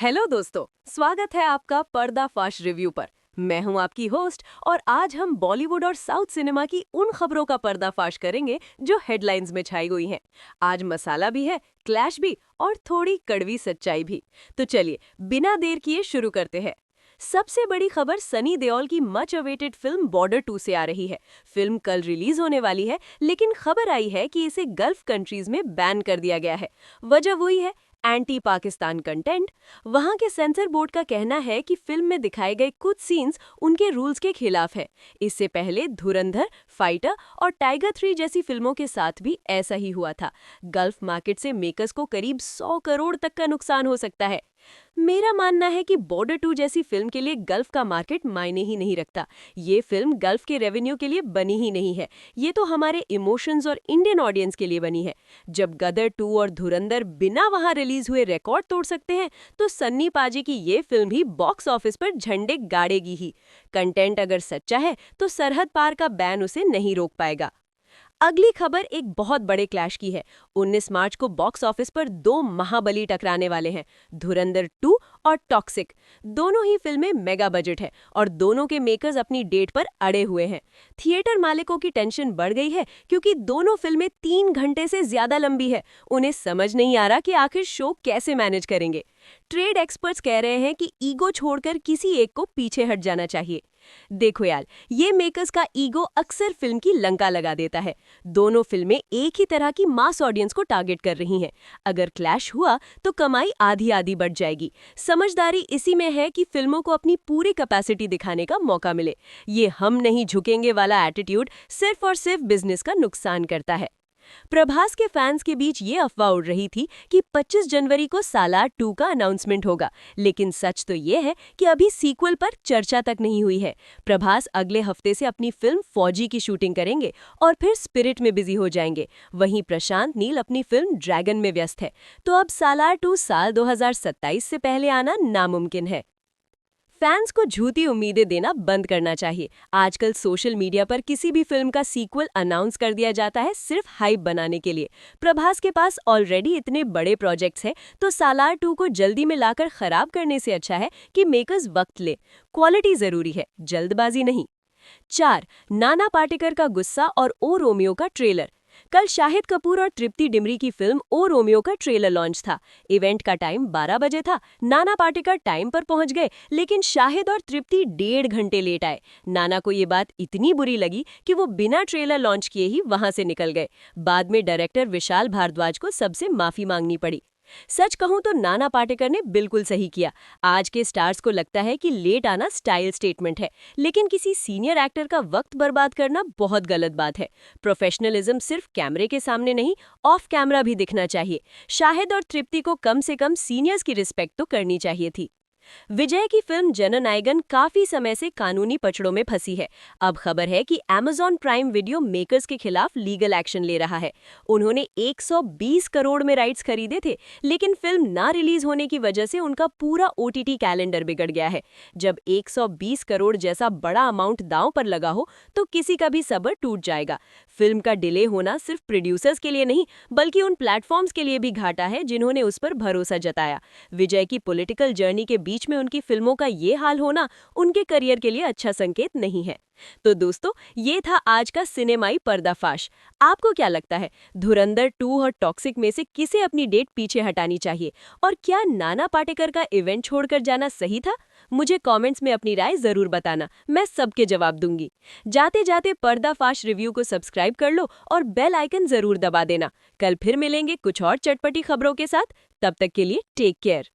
Hello दोस्तों, स्वागत है आपका पर्दाफाश रिव्यू पर। मैं हूं आपकी होस्ट और आज हम बॉलीवुड और साउथ सिनेमा की उन खबरों का पर्दाफाश करेंगे जो हेडलाइंस में छाई हुई हैं। आज मसाला भी है, क्लैश भी और थोड़ी कड़वी सच्चाई भी। तो चलिए बिना देर किए शुरू करते हैं। सबसे बड़ी खबर सनी देओल की मच अवेटेड फिल्म बॉर्डर 2 से आ रही है। फिल्म कल रिलीज होने वाली है, लेकिन खबर आई है कि इसे गल्फ कंट्रीज में बैन कर दिया गया है। वजह वही है, एंटी पाकिस्तान कंटेंट। वहां के सेंसर बोर्ड का कहना है कि फिल्म में दिखाए गए कुछ सीन्स उनके रूल्स के खिलाफ है। इससे पहले धुरंधर, फाइटर और टाइगर 3 जैसी फिल्मों के साथ भी ऐसा ही हुआ था। गल्फ मार्केट से मेकर्स को करीब 100 करोड़ तक का नुकसान हो सकता है। मेरा मानना है कि बॉर्डर 2 जैसी फिल्म के लिए गल्फ का मार्केट मायने ही नहीं रखता। ये फिल्म गल्फ के रेवेन्यू के लिए बनी ही नहीं है। ये तो हमारे इमोशंस और इंडियन ऑडियंस के लिए बनी है। जब गदर 2 और धुरंधर बिना वहां रिलीज हुए रिकॉर्ड तोड़ सकते हैं, तो सन्नी पाजी की ये फिल्म भी बॉक्स ऑफिस पर झंडे गाड़ेगी ही। कंटेंट अगर सच्चा है तो सरहद पार का बैन उसे नहीं रोक पाएगा। अगली खबर एक बहुत बड़े क्लैश की है। 19 मार्च को बॉक्स ऑफिस पर दो महाबली टकराने वाले हैं, धुरंधर 2 और टॉक्सिक। दोनों ही फिल्में मेगा बजट है और दोनों के मेकर्स अपनी डेट पर अड़े हुए हैं। थिएटर मालिकों की टेंशन बढ़ गई है क्योंकि दोनों फिल्में 3 घंटे से ज्यादा लंबी है। उन्हें समझ नहीं आ रहा कि आखिर शो कैसे मैनेज करेंगे। ट्रेड एक्सपर्ट्स कह रहे हैं कि ईगो छोड़कर किसी एक को पीछे हट जाना चाहिए। देखो यार, ये मेकर्स का ईगो अक्सर फिल्म की लंका लगा देता है। दोनों फिल्में एक ही तरह की मास ऑडियंस को टारगेट कर रही हैं। अगर क्लैश हुआ तो कमाई आधी आधी बढ़ जाएगी। समझदारी इसी में है कि फिल्मों को अपनी पूरी कैपेसिटी दिखाने का मौका मिले। ये हम नहीं झुकेंगे वाला एटीट्यूड सिर्फ और सिर्फ बिजनेस का नुकसान करता है। प्रभास के फैंस के बीच ये अफवाह उड़ रही थी कि 25 जनवरी को सालार 2 का अनाउंसमेंट होगा, लेकिन सच तो ये है कि अभी सीक्वल पर चर्चा तक नहीं हुई है। प्रभास अगले हफ्ते से अपनी फिल्म फौजी की शूटिंग करेंगे और फिर स्पिरिट में बिजी हो जाएंगे। वहीं प्रशांत नील अपनी फिल्म ड्रैगन में व्यस्त है। तो अब सालार 2 साल 2027 से पहले आना नामुमकिन है। फैंस को झूठी उम्मीदें देना बंद करना चाहिए। आजकल सोशल मीडिया पर किसी भी फिल्म का सीक्वल अनाउंस कर दिया जाता है सिर्फ हाइप बनाने के लिए। प्रभास के पास ऑलरेडी इतने बड़े प्रोजेक्ट्स हैं, तो सालार 2 को जल्दी में लाकर खराब करने से अच्छा है कि मेकर्स वक्त ले। क्वालिटी जरूरी है, जल्दबाजी नहीं। 4 नाना पाटेकर का गुस्सा और ओ रोमियो का ट्रेलर। कल शाहिद कपूर और तृप्ति डिमरी की फिल्म ओ रोमियो का ट्रेलर लॉन्च था। इवेंट का टाइम 12 बजे था। नाना पाटेकर टाइम पर पहुंच गए, लेकिन शाहिद और तृप्ति 1.5 घंटे लेट आए। नाना को ये बात इतनी बुरी लगी कि वो बिना ट्रेलर लॉन्च किए ही वहां से निकल गए। बाद में डायरेक्टर विशाल भारद्वाज को सबसे माफी मांगनी पड़ी। सच कहूं तो नाना पाटेकर ने बिल्कुल सही किया। आज के स्टार्स को लगता है कि लेट आना स्टाइल स्टेटमेंट है, लेकिन किसी सीनियर एक्टर का वक्त बर्बाद करना बहुत गलत बात है। प्रोफेशनलिज्म सिर्फ कैमरे के सामने नहीं, ऑफ कैमरा भी दिखना चाहिए। शाहिद और तृप्ति को कम से कम सीनियर्स की रिस्पेक्ट तो करनी चाहिए थी। विजय की फिल्म जननायगन काफी समय से कानूनी पचड़ों में फंसी है। अब खबर है कि Amazon प्राइम वीडियो मेकर्स के खिलाफ लीगल एक्शन ले रहा है। उन्होंने 120 करोड़ में राइट्स खरीदे थे, लेकिन फिल्म ना रिलीज होने की वजह से उनका पूरा OTT कैलेंडर बिगड़ गया है। जब 120 करोड़ जैसा बड़ा अमाउंट दांव पर लगा हो, तो किसी का भी सब्र टूट जाएगा। फिल्म का डिले होना सिर्फ प्रोड्यूसर्स के लिए नहीं, बल्कि उन प्लेटफॉर्म्स के लिए भी घाटा है जिन्होंने उस पर भरोसा जताया। विजय की पॉलिटिकल जर्नी के बीच में उनकी फिल्मों का ये हाल होना उनके करियर के लिए अच्छा संकेत नहीं है। तो दोस्तों, ये था आज का सिनेमाई पर्दाफाश। आपको क्या लगता है, धुरंधर 2 और टॉक्सिक में से किसे अपनी डेट पीछे हटानी चाहिए? और क्या नाना पाटेकर का इवेंट छोड़कर जाना सही था? मुझे कमेंट्स में अपनी राय जरूर बताना, मैं सबके जवाब दूंगी। जाते जाते पर्दाफाश रिव्यू को सब्सक्राइब कर लो और बेल आइकन जरूर दबा देना। कल फिर मिलेंगे कुछ और चटपटी खबरों के साथ। तब तक के लिए टेक केयर।